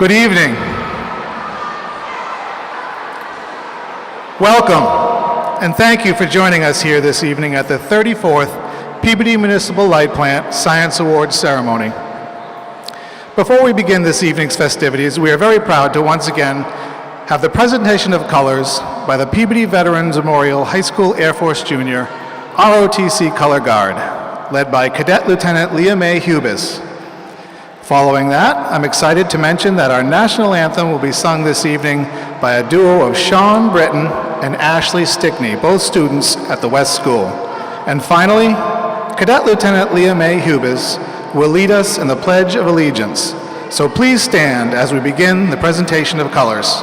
Good evening. Welcome, and thank you for joining us here this evening at the 34th Peabody Municipal Light Plant Science Awards ceremony. Before we begin this evening's festivities, we are very proud to once again have the presentation of colors by the Peabody Veterans Memorial High School Air Force Junior ROTC Color Guard, led by Cadet Lieutenant Leah Mae Hubis. Following that, I'm excited to mention that our national anthem will be sung this evening by a duo of Sean Britton and Ashley Stickney, both students at the West School. And finally, Cadet Lieutenant Leah Mae Hubis will lead us in the Pledge of Allegiance. So please stand as we begin the presentation of colors.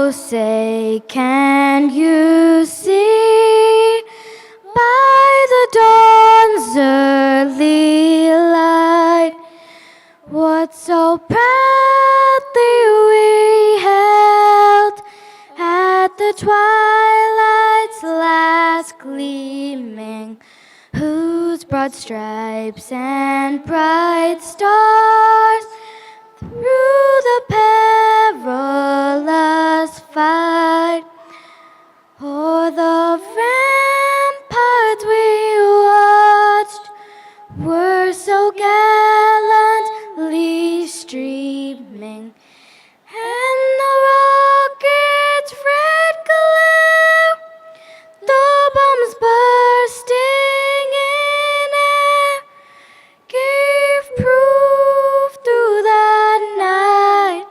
Say, can you see by the dawn's early light what so proudly we held at the twilight's last gleaming, whose broad stripes and bright stars through the perilous fight o'er the ramparts we watched were so gallantly streaming, and the rocket's red glare, the bombs bursting in air, gave proof through the night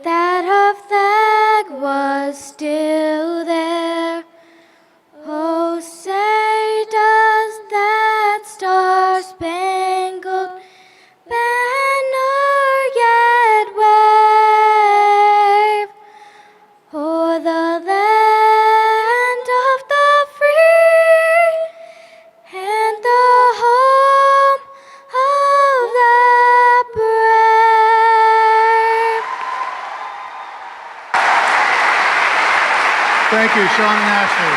that her flag was still there. Oh, say does that star-spangled banner yet wave o'er the land of the free and the home of the brave? Thank you, Sean and Ashley.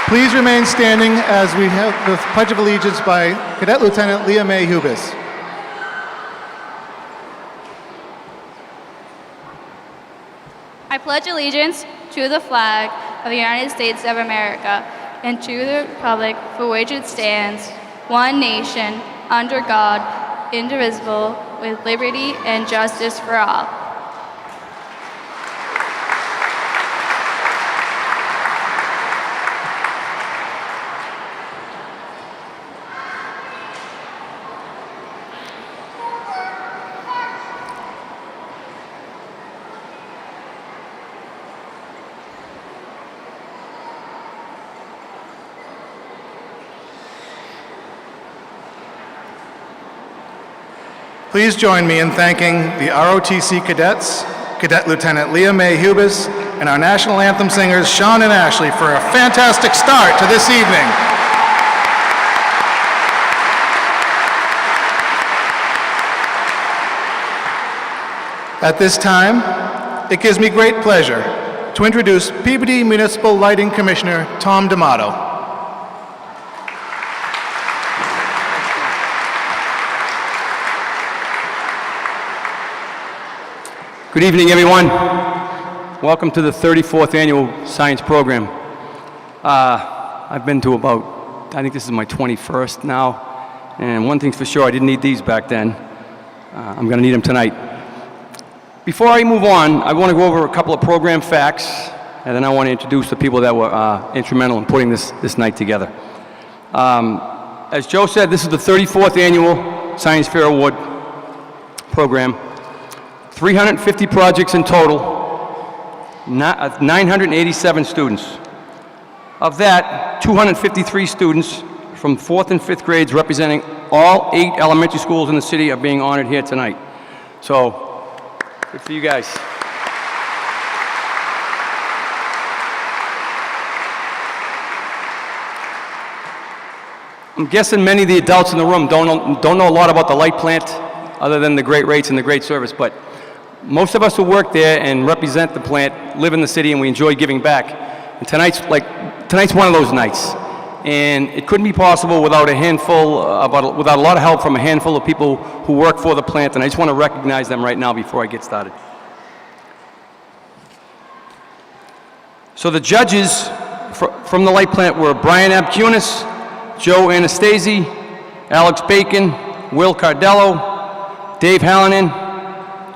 Please remain standing as we have the Pledge of Allegiance by Cadet Lieutenant Leah Mae Hubis. I pledge allegiance to the flag of the United States of America and to the republic for which it stands, one nation, under God, indivisible, with liberty and justice for all. Please join me in thanking the ROTC cadets, Cadet Lieutenant Leah Mae Hubis, and our national anthem singers, Sean and Ashley, for a fantastic start to this evening. At this time, it gives me great pleasure to introduce Peabody Municipal Lighting Commissioner Tom D'Amato. Good evening, everyone. Welcome to the 34th Annual Science Program. I've been to about, I think this is my 21st now, and one thing's for sure, I didn't need these back then. I'm going to need them tonight. Before I move on, I want to go over a couple of program facts, and then I want to introduce the people that were instrumental in putting this night together. As Joe said, this is the 34th Annual Science Fair Award Program. 350 projects in total, 987 students. Of that, 253 students from 4th and 5th grades representing all 8 elementary schools in the city are being honored here tonight. So, good for you guys. I'm guessing many of the adults in the room don't know a lot about the light plant, other than the great rates and the great service, but most of us who work there and represent the plant live in the city and we enjoy giving back. And tonight's one of those nights. And it couldn't be possible without without a lot of help from a handful of people who work for the plant, and I just want to recognize them right now before I get started. So the judges from the light plant were Brian Abcunis, Joe Anastasi, Alex Bacon, Will Cardello, Dave Hallinan,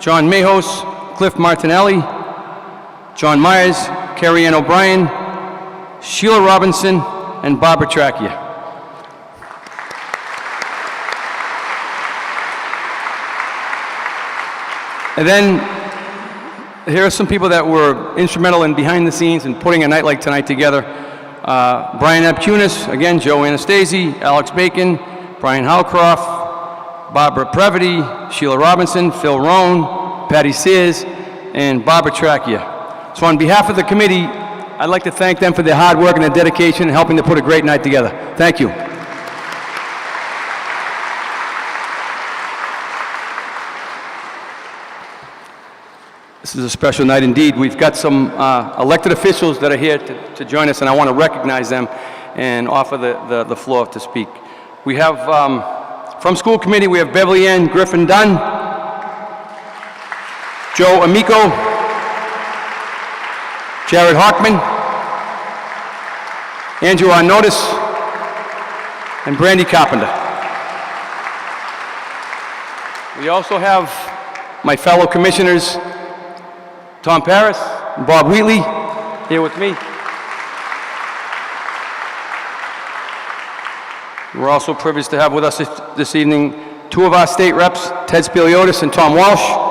John Mahos, Cliff Martinelli, John Myers, Carrie Ann O'Brien, Sheila Robinson, and Barbara Trachia. And then here are some people that were instrumental in behind the scenes in putting a night like tonight together. Brian Abcunis, again, Joe Anastasi, Alex Bacon, Brian Howcroft, Barbara Previty, Sheila Robinson, Phil Rohn, Patty Sears, and Barbara Trachia. So on behalf of the committee, I'd like to thank them for their hard work and their dedication in helping to put a great night together. Thank you. This is a special night indeed. We've got some elected officials that are here to join us, and I want to recognize them and offer the floor to speak. We have, from school committee, we have Beverly Ann Griffin Dunn, Joe Amico, Jared Hockman, Andrew Arnotis, and Brandy Carpenter. We also have my fellow commissioners, Tom Paris and Bob Wheatley, here with me. We're also privileged to have with us this evening two of our state reps, Ted Spiliotis and Tom Walsh.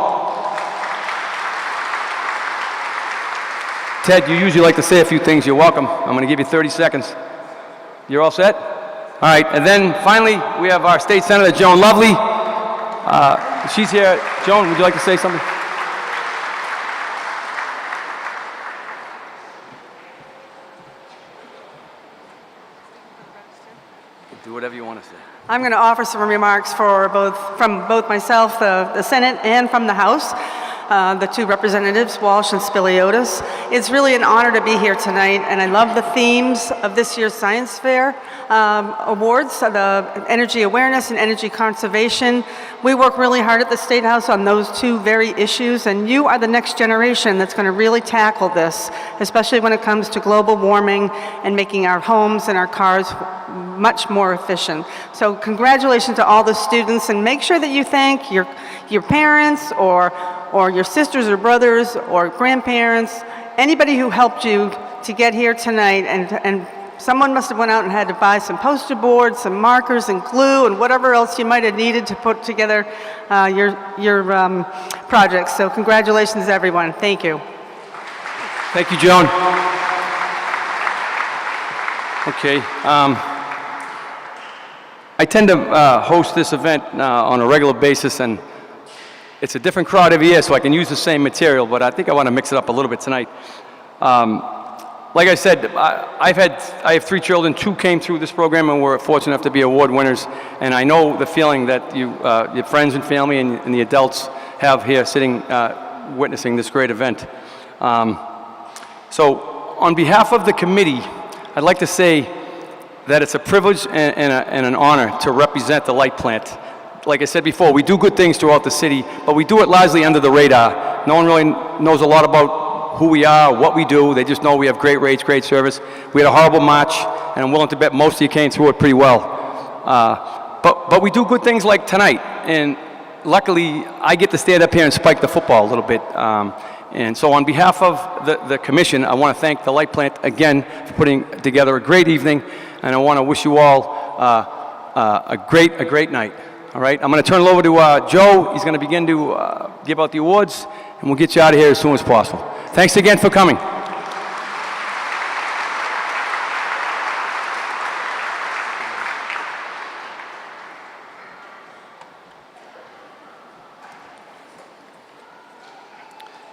Ted, you usually like to say a few things. You're welcome. I'm going to give you 30 seconds. You're all set? All right. And then finally, we have our state senator, Joan Lovely. She's here. Joan, would you like to say something? Do whatever you want to say. I'm going to offer some remarks from both myself, the Senate, and from the House. The two representatives, Walsh and Spiliotis. It's really an honor to be here tonight, and I love the themes of this year's Science Fair awards, the energy awareness and energy conservation. We work really hard at the State House on those two very issues, and you are the next generation that's going to really tackle this, especially when it comes to global warming and making our homes and our cars much more efficient. So congratulations to all the students, and make sure that you thank your parents or your sisters or brothers or grandparents, anybody who helped you to get here tonight, and someone must have went out and had to buy some poster boards, some markers and glue and whatever else you might have needed to put together your projects. So congratulations everyone. Thank you. Thank you, Joan. Okay. I tend to host this event on a regular basis, and it's a different crowd every year, so I can use the same material, but I think I want to mix it up a little bit tonight. Like I said, I have 3 children. 2 came through this program and were fortunate enough to be award winners, and I know the feeling that your friends and family and the adults have here sitting witnessing this great event. So on behalf of the committee, I'd like to say that it's a privilege and an honor to represent the light plant. Like I said before, we do good things throughout the city, but we do it largely under the radar. No one really knows a lot about who we are, what we do. They just know we have great rates, great service. We had a horrible march, and I'm willing to bet most of you came through it pretty well. But we do good things like tonight, and luckily, I get to stand up here and spike the football a little bit. And so on behalf of the commission, I want to thank the light plant again for putting together a great evening, and I want to wish you all a great night. All right, I'm going to turn it over to Joe. He's going to begin to give out the awards, and we'll get you out of here as soon as possible. Thanks again for coming.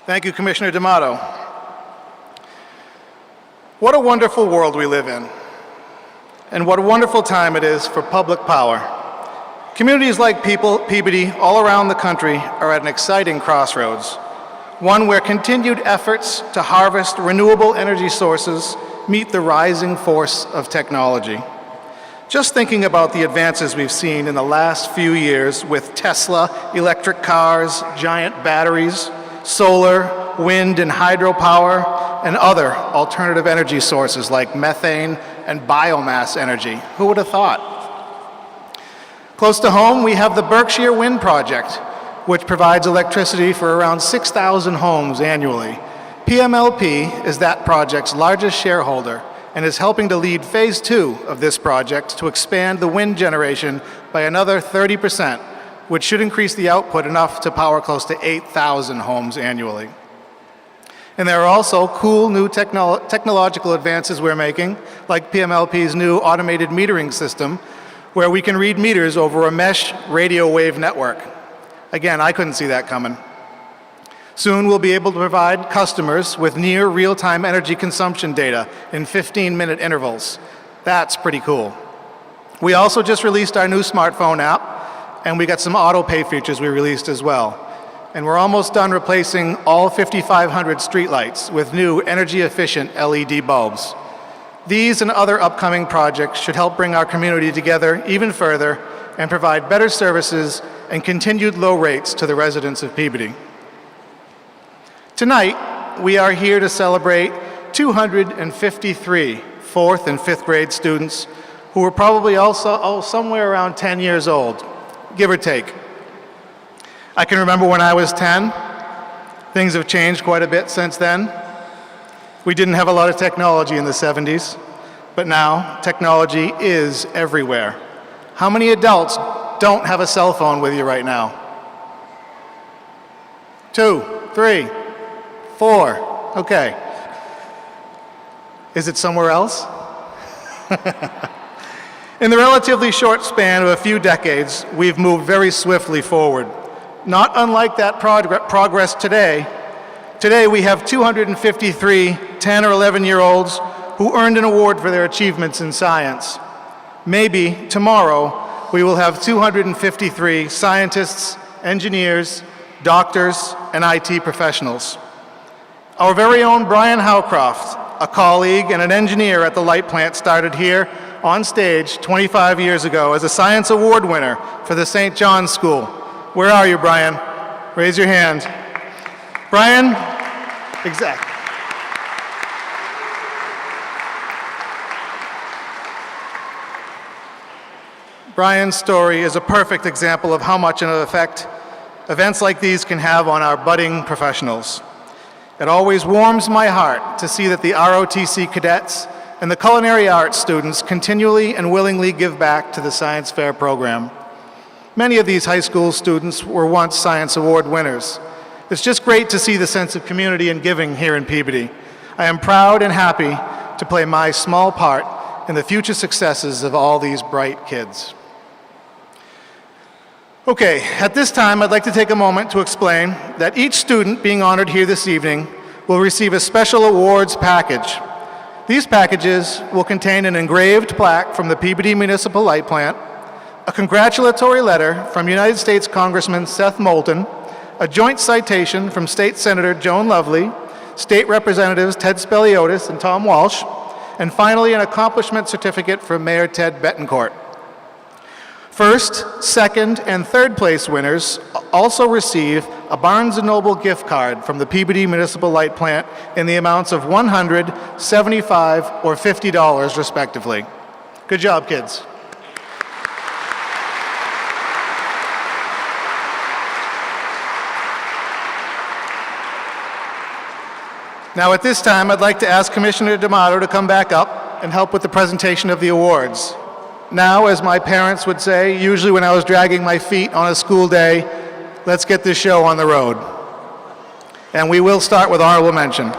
Thank you, Commissioner D'Amato. What a wonderful world we live in. and what a wonderful time it is for public power. Communities like Peabody all around the country are at an exciting crossroads, one where continued efforts to harvest renewable energy sources meet the rising force of technology. Just thinking about the advances we've seen in the last few years with Tesla electric cars, giant batteries, solar, wind and hydropower, and other alternative energy sources like methane and biomass energy. Who would have thought? Close to home, we have the Berkshire Wind Project, which provides electricity for around 6,000 homes annually. PMLP is that project's largest shareholder and is helping to lead phase 2 of this project to expand the wind generation by another 30%, which should increase the output enough to power close to 8,000 homes annually. And there are also cool new technological advances we're making, like PMLP's new automated metering system, where we can read meters over a mesh radio wave network. Again, I couldn't see that coming. Soon we'll be able to provide customers with near real-time energy consumption data in 15-minute intervals. That's pretty cool. We also just released our new smartphone app, and we got some auto pay features we released as well. And we're almost done replacing all 5,500 streetlights with new energy-efficient LED bulbs. These and other upcoming projects should help bring our community together even further and provide better services and continued low rates to the residents of Peabody. Tonight, we are here to celebrate 253 4th and 5th grade students who were probably also somewhere around 10 years old, give or take. I can remember when I was 10. Things have changed quite a bit since then. We didn't have a lot of technology in the 70s, but now technology is everywhere. How many adults don't have a cell phone with you right now? 2, 3, 4, okay. Is it somewhere else? In the relatively short span of a few decades, we've moved very swiftly forward. Not unlike that progress today. Today we have 253 10 or 11-year-olds who earned an award for their achievements in science. Maybe tomorrow we will have 253 scientists, engineers, doctors, and IT professionals. Our very own Brian Howcroft, a colleague and an engineer at the light plant, started here on stage 25 years ago as a science award winner for the St. John's School. Where are you, Brian? Raise your hand. Brian? Exactly. Brian's story is a perfect example of how much of an effect events like these can have on our budding professionals. It always warms my heart to see that the ROTC cadets and the culinary arts students continually and willingly give back to the science fair program. Many of these high school students were once science award winners. It's just great to see the sense of community and giving here in Peabody. I am proud and happy to play my small part in the future successes of all these bright kids. Okay, at this time, I'd like to take a moment to explain that each student being honored here this evening will receive a special awards package. These packages will contain an engraved plaque from the Peabody Municipal Light Plant, a congratulatory letter from United States Congressman Seth Moulton, a joint citation from State Senator Joan Lovely, State Representatives Ted Speliotis and Tom Walsh, and finally an accomplishment certificate from Mayor Ted Betancourt. First, second, and third place winners also receive a Barnes & Noble gift card from the Peabody Municipal Light Plant in the amounts of $100, $75, or $50 respectively. Good job, kids. Now at this time, I'd like to ask Commissioner D'Amato to come back up and help with the presentation of the awards. Now, as my parents would say, usually when I was dragging my feet on a school day, let's get this show on the road. And we will start with honorable mention.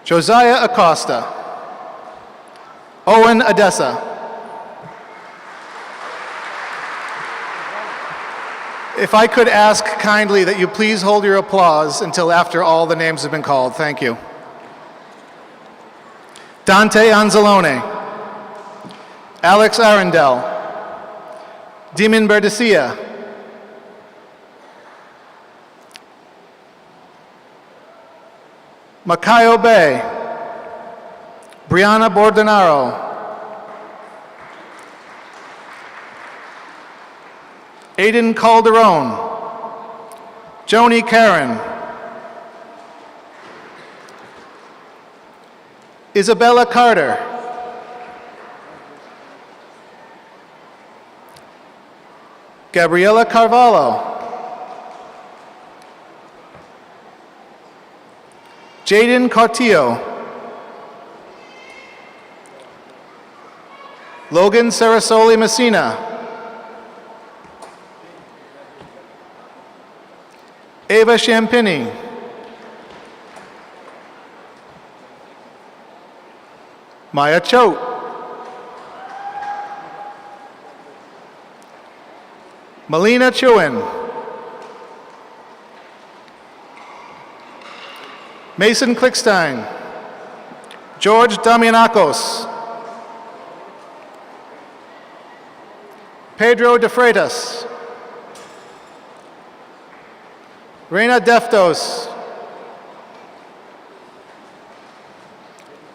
Josiah Acosta, Owen Adessa, If I could ask kindly that you please hold your applause until after all the names have been called. Thank you. Dante Anzalone, Alex Arundel, Demon Berdecia, Makayo Bay, Brianna Bordenaro, Aiden Calderon, Joni Karen, Isabella Carter, Gabriela Carvalho, Jaden Cartillo, Logan Sarasoli Messina, Ava Champini, Maya Choate, Melina Chewin, Mason Klickstein, George Damianakos, Pedro De Freitas, Reina Deftos,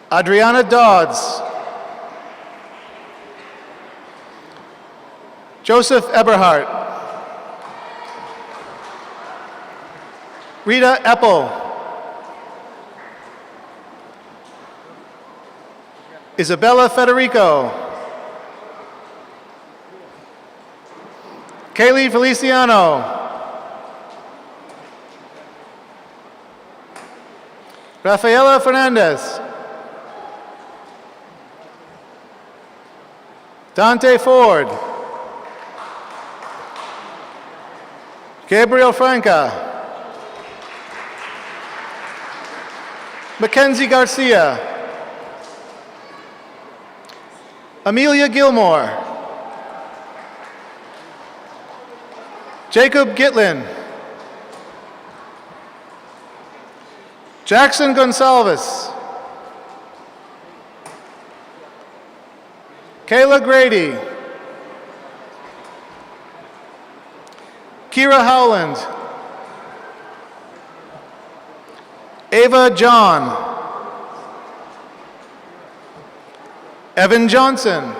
Adriana Dodds, Joseph Eberhardt, Rita Eppel, Isabella Federico, Kaylee Feliciano, Rafaela Fernandez, Dante Ford, Gabriel Franca, Mackenzie Garcia, Amelia Gilmore, Jacob Gitlin, Jackson Gonsalves, Kayla Grady, Kira Howland, Ava John, Evan Johnson,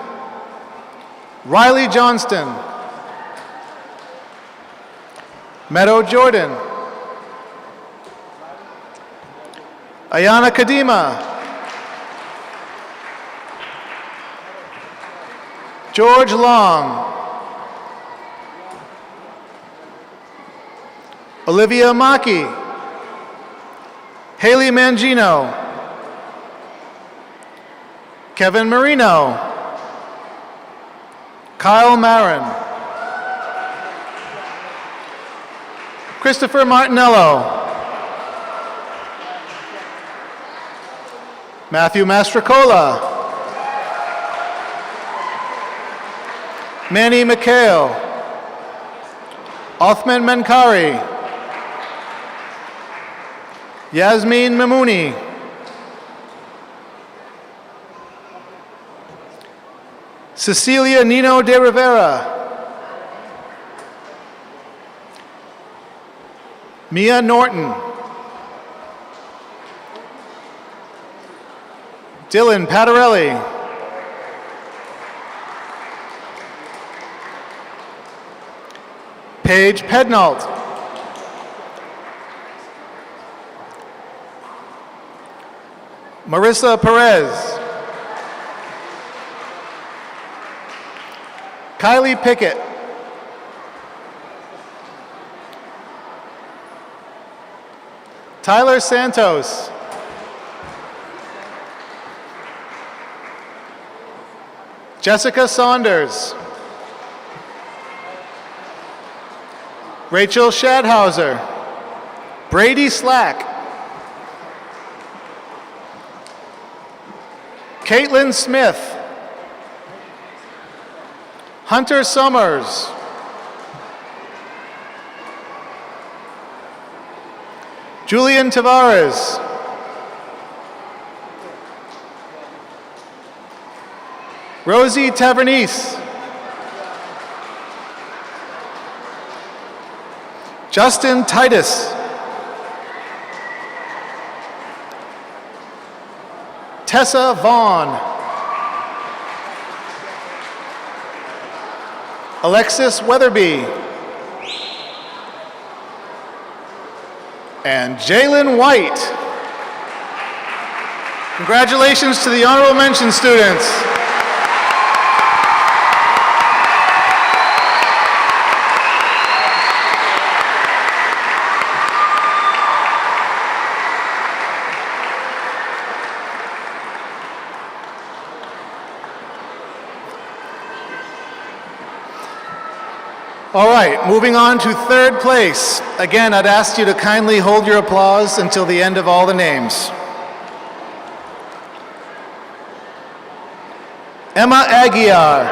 Riley Johnston, Meadow Jordan, Ayana Kadima, George Long, Olivia Maki, Haley Mangino, Kevin Marino, Kyle Marin, Christopher Martinello, Matthew Mastrocola, Manny McHale, Othman Menkari, Yasmin Mamouni, Cecilia Nino de Rivera, Mia Norton, Dylan Patarelli, Paige Pednault, Marissa Perez, Kylie Pickett, Tyler Santos, Jessica Saunders, Rachel Shadhauser, Brady Slack, Caitlin Smith, Hunter Summers, Julian Tavares. Rosie Tavernese. Justin Titus. Tessa Vaughn. Alexis Weatherby. And Jalen White. Congratulations to the honorable mention students. All right, moving on to third place. Again, I'd ask you to kindly hold your applause until the end of all the names. Emma Aguiar.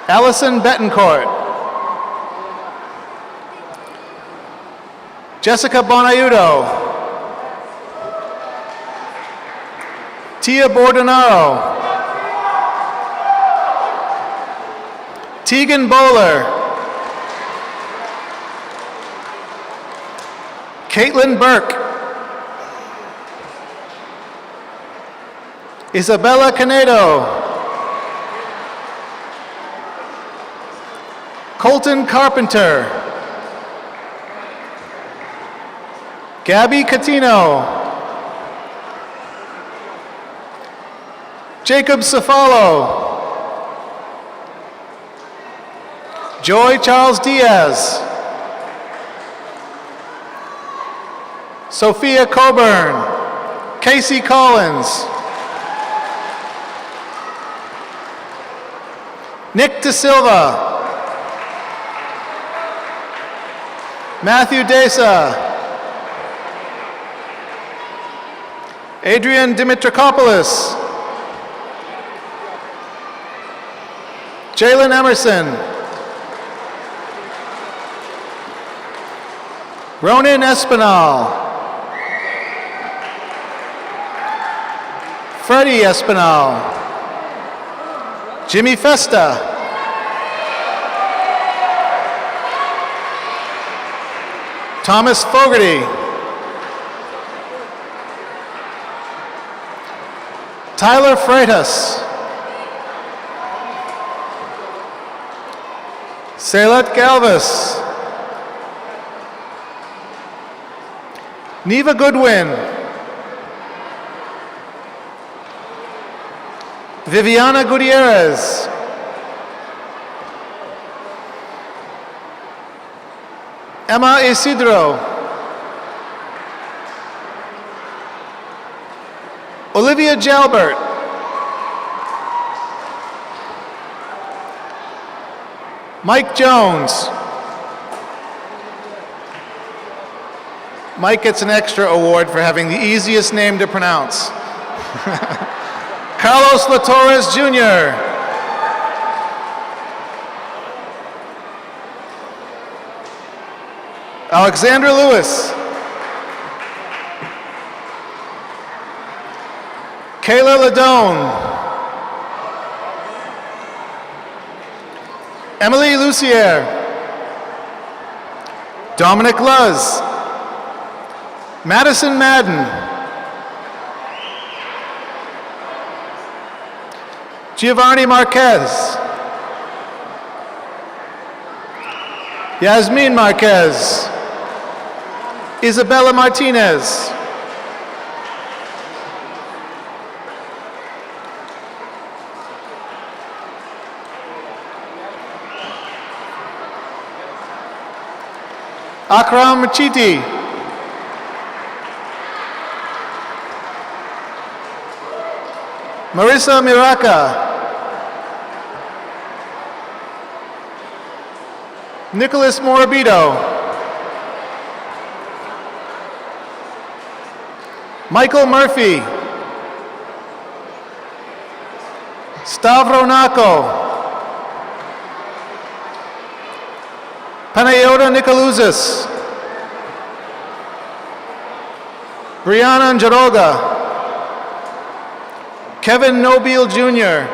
Allison Betancourt. Jessica Bonaiuto. Tia Bordonaro. Tegan Bowler. Caitlin Burke. Isabella Canedo. Colton Carpenter. Gabby Catino. Jacob Cefalo. Joy Charles Diaz. Sophia Coburn. Casey Collins. Nick De Silva. Matthew Desa. Adrian Dimitrakopoulos. Jalen Emerson. Ronan Espinal. Freddie Espinal. Jimmy Festa. Thomas Fogarty. Tyler Freitas. Saylet Galvis. Neva Goodwin. Viviana Gutierrez. Emma Isidro. Olivia Jalbert. Mike Jones. Mike gets an extra award for having the easiest name to pronounce. Carlos LaTorres Jr. Alexandra Lewis. Kayla Ladone. Emily Lucier. Dominic Luz. Madison Madden. Giovanni Marquez. Yasmin Marquez. Isabella Martinez. Akram Machiti. Marissa Miraca. Nicholas Morabito. Michael Murphy. Stavro Nako. Panayota Nicolouzis. Brianna Njaroga. Kevin Nobile Jr.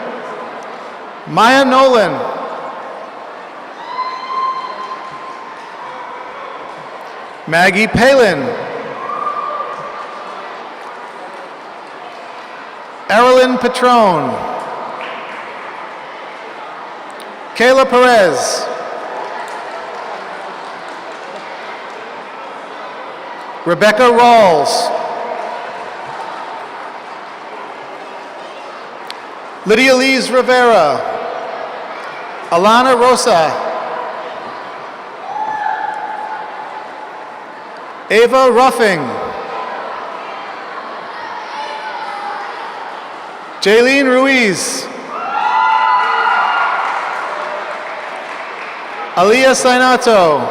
Maya Nolan. Maggie Palin. Erilyn Patron. Kayla Perez. Rebecca Rawls. Lydia Lise Rivera. Alana Rosa. Ava Ruffing. Jaylene Ruiz. Aliyah Sainato.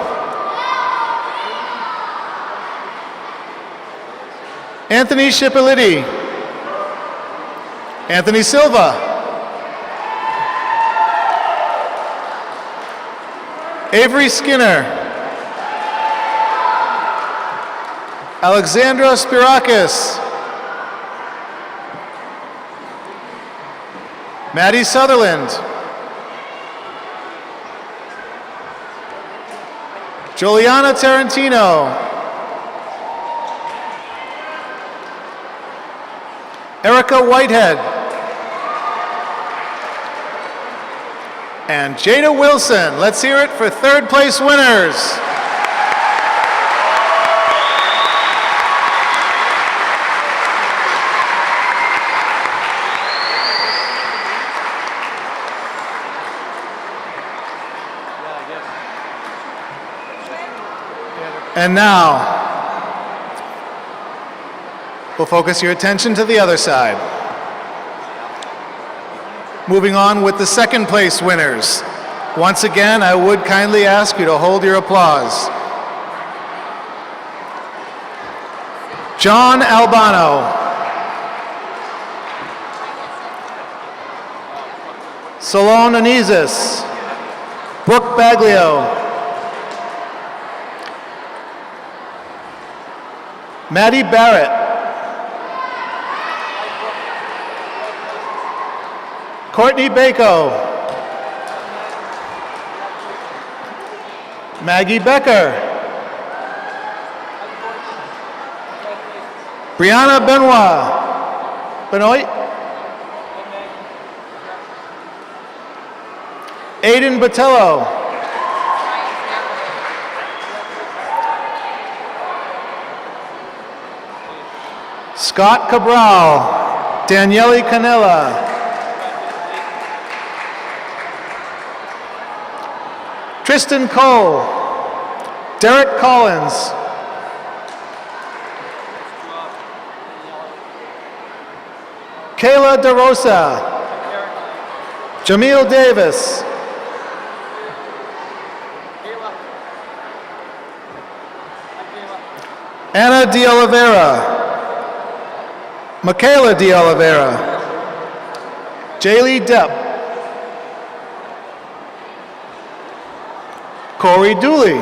Anthony Shippoliti. Anthony Silva. Avery Skinner. Alexandra Spirakis. Maddie Sutherland. Juliana Tarantino. Erica Whitehead. And Jada Wilson. Let's hear it for third place winners. And now, we'll focus your attention to the other side. Moving on with the second place winners. Once again, I would kindly ask you to hold your applause. John Albano. Solon Anizis. Brooke Baglio. Maddie Barrett. Courtney Bako. Maggie Becker. Brianna Benoit. Aiden Botello. Scott Cabral. Daniele Canella. Tristan Cole. Derek Collins. Kayla DeRosa. Jamil Davis. Anna De Oliveira. Michaela De Oliveira. Jaylee Depp. Corey Dooley.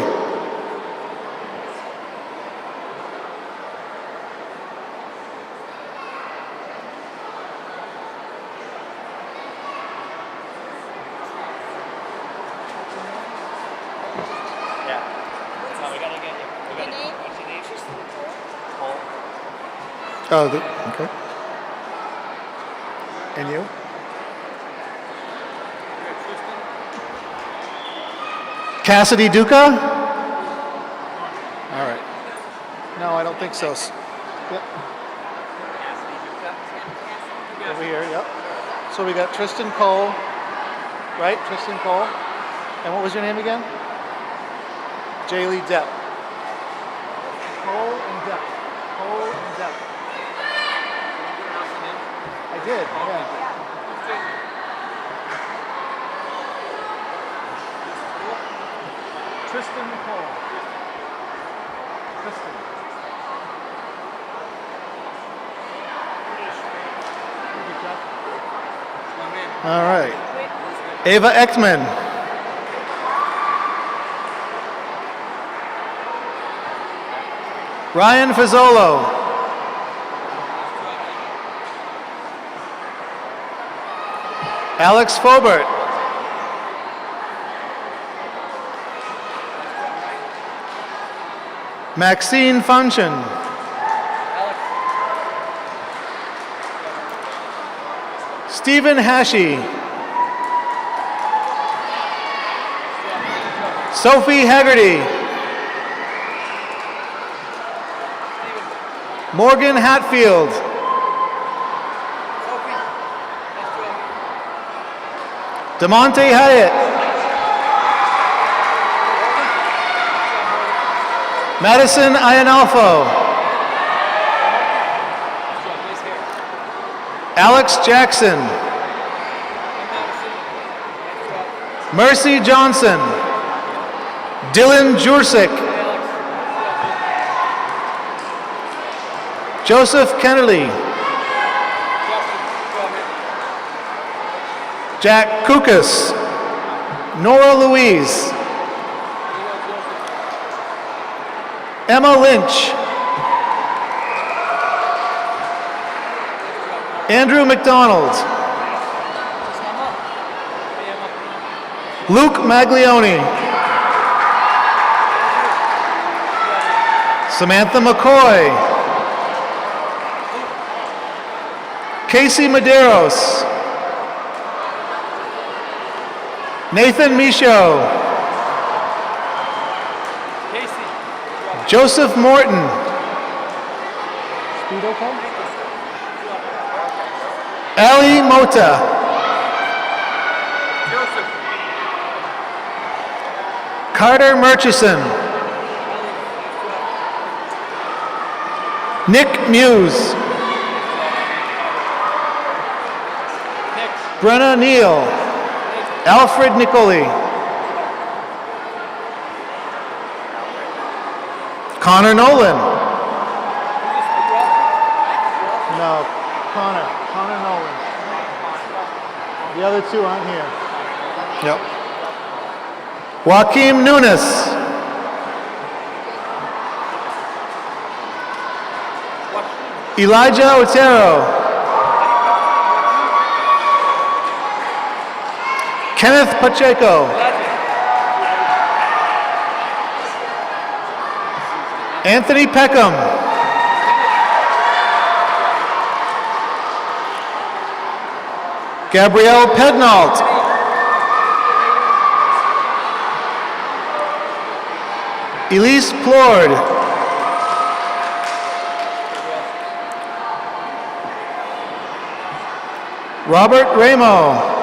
Oh, okay. And you? Cassidy Duca? All right. No, I don't think so. Yep. Over here, yep. So we got Tristan Cole, right? Tristan Cole. And what was your name again? Jaylee Depp. Cole and Depp. Cole and Depp. I did, yeah. Tristan Cole. Tristan. All right. Ava Ekman. Ryan Fazolo. Alex Fobert. Maxine Funchen. Stephen Hashi. Sophie Haggerty. Morgan Hatfield. DeMonte Hyatt. Madison Ianalfo. Alex Jackson. Mercy Johnson. Dylan Jursic. Joseph Kennedy. Jack Kukas. Nora Louise. Emma Lynch. Andrew McDonald. Luke Maglione. Samantha McCoy. Casey Medeiros. Nathan Michaud. Joseph Morton. Ali Mota. Carter Murchison. Nick Muse. Brenna Neal. Alfred Nicoli. Connor Nolan. No, Connor Nolan. The other two aren't here. Yep. Joaquim Nunes. Elijah Otero. Kenneth Pacheco. Anthony Peckham. Gabrielle Pednault. Elise Plord. Robert Ramo.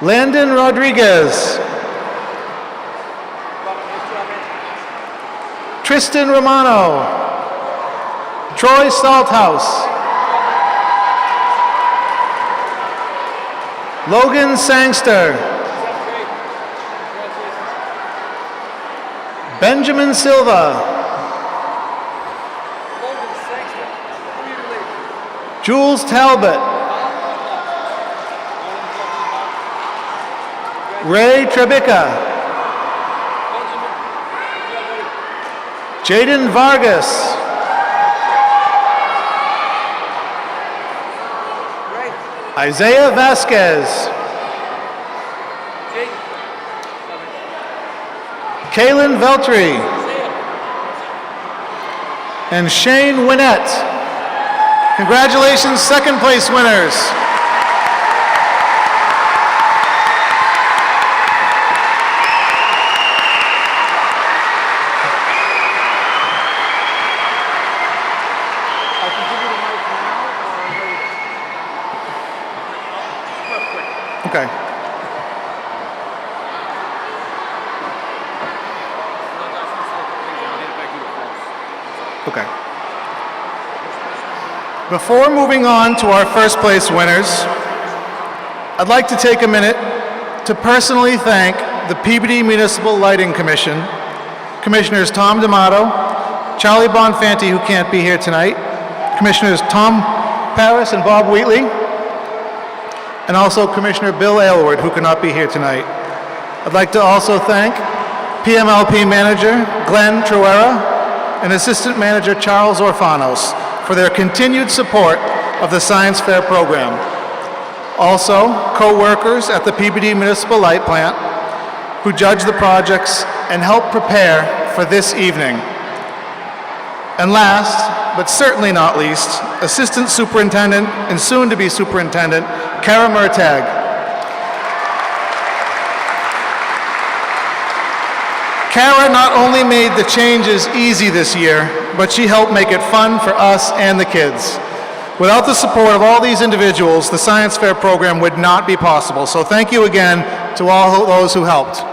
Landon Rodriguez. Tristan Romano. Troy Salthouse. Logan Sangster. Benjamin Silva. Jules Talbot. Ray Trebica. Jaden Vargas. Isaiah Vasquez. Kaylin Veltri. And Shane Winnett. Congratulations, second place winners. Okay. Okay. Before moving on to our first place winners, I'd like to take a minute to personally thank the Peabody Municipal Lighting Commission, Commissioners Tom D'Amato, Charlie Bonfanti, who can't be here tonight, Commissioners Tom Paris and Bob Wheatley, and also Commissioner Bill Aylward, who cannot be here tonight. I'd like to also thank PMLP Manager Glenn Truera, and Assistant Manager Charles Orfanos for their continued support of the Science Fair program. Also, co-workers at the Peabody Municipal Light Plant who judge the projects and help prepare for this evening. And last, but certainly not least, Assistant Superintendent and soon-to-be Superintendent Kara Murtag. Kara not only made the changes easy this year, but she helped make it fun for us and the kids. Without the support of all these individuals, the Science Fair program would not be possible. So thank you again to all those who helped.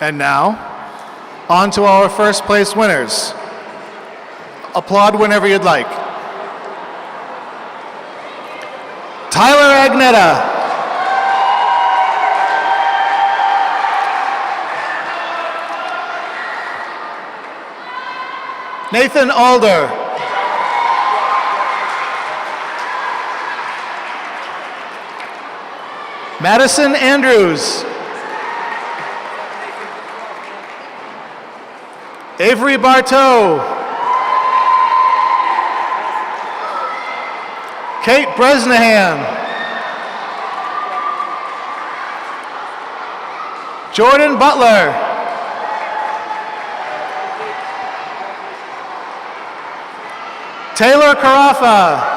And now, on to our first place winners. Applaud whenever you'd like. Tyler Agnetta. Nathan Alder. Madison Andrews. Avery Bartow. Kate Bresnahan. Jordan Butler. Taylor Carafa.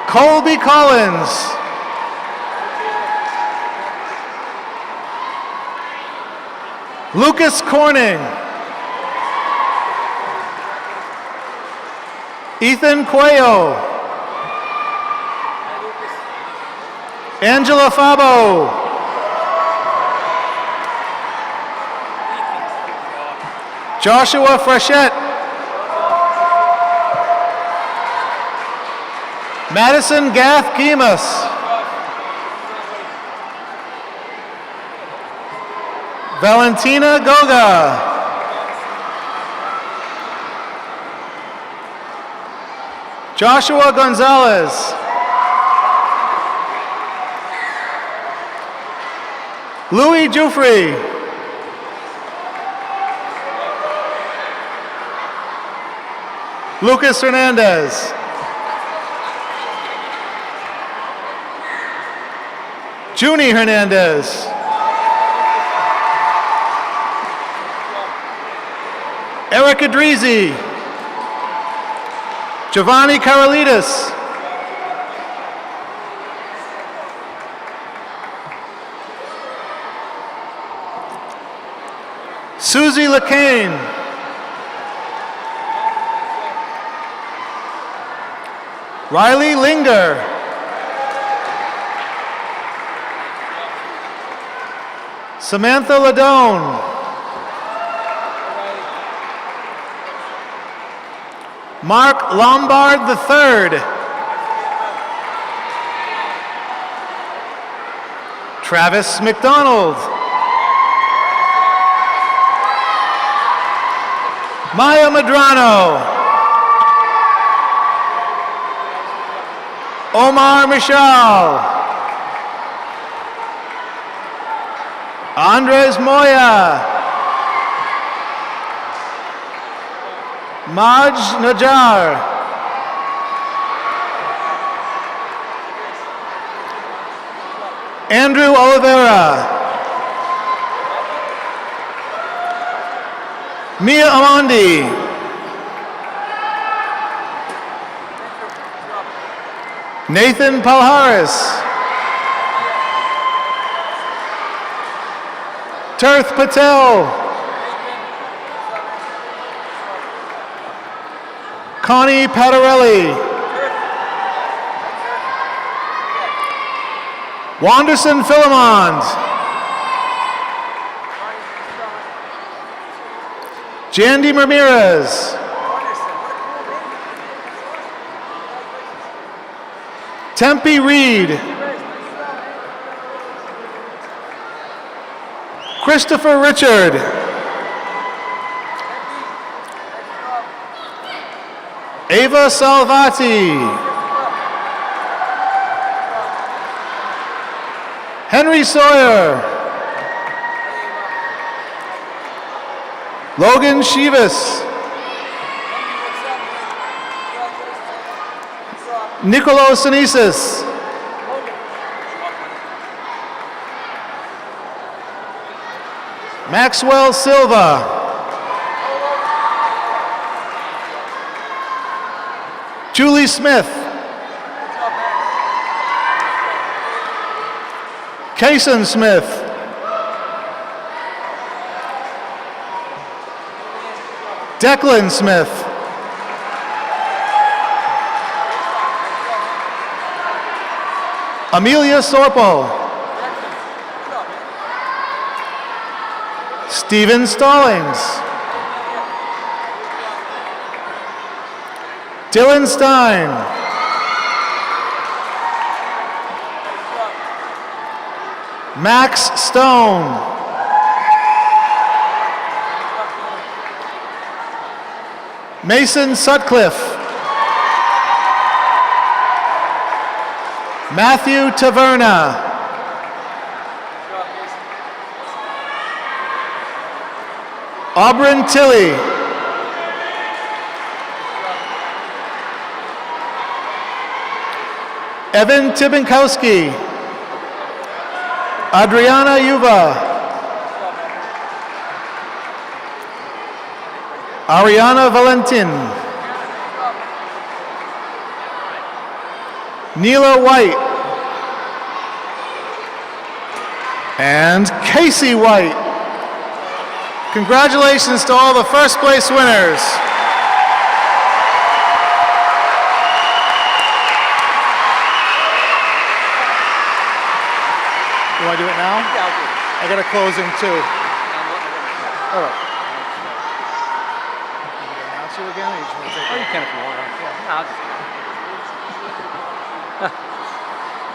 Colby Collins. Lucas Corning. Ethan Cuello. Angela Fabo. Joshua Frechette. Madison Gath Gimas. Valentina Goga. Joshua Gonzalez. Louis Jufrey. Lucas Hernandez. Junie Hernandez. Eric Adrizi. Giovanni Karolitis. Susie LeCain. Riley Linger. Samantha Ladone. Mark Lombard III. Travis McDonald. Maya Madrano. Omar Michal. Andres Moya. Maj Najar. Andrew Oliveira. Mia Amandi. Nathan Palhares. Tirth Patel. Connie Patarelli. Wanderson Philemond. Jandy Ramirez. Tempe Reed. Christopher Richard. Ava Salvati. Henry Sawyer. Logan Shivas. Nicolo Sinisis. Maxwell Silva. Julie Smith. Kason Smith. Declan Smith. Amelia Sorpo. Stephen Stallings. Dylan Stein. Max Stone. Mason Sutcliffe. Matthew Taverna. Aubryn Tilley. Evan Tibinkowski. Adriana Yuva. Ariana Valentin. Neela White. And Casey White. Congratulations to all the first place winners. You want to do it now? Yeah, I'll do it. I got a closing too. All right. You gonna announce you again, or you just want to take it? You can if you want.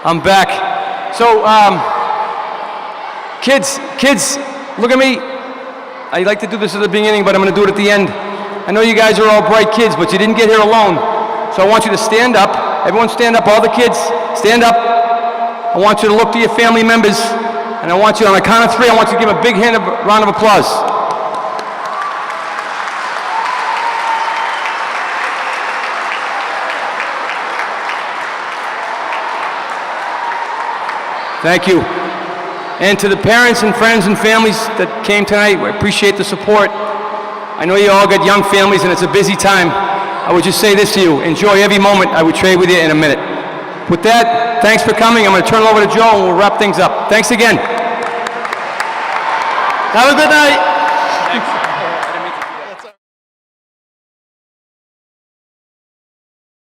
I'm back. So, kids, look at me. I like to do this at the beginning, but I'm going to do it at the end. I know you guys are all bright kids, but you didn't get here alone. So I want you to stand up. Everyone stand up. All the kids, stand up. I want you to look to your family members, and I want you, on the count of 3, I want you to give a big round of applause. Thank you. And to the parents and friends and families that came tonight, we appreciate the support. I know you all got young families and it's a busy time. I would just say this to you, enjoy every moment. I would trade with you in a minute. With that, thanks for coming. I'm going to turn it over to Joe and we'll wrap things up. Thanks again. Have a good night. Thanks.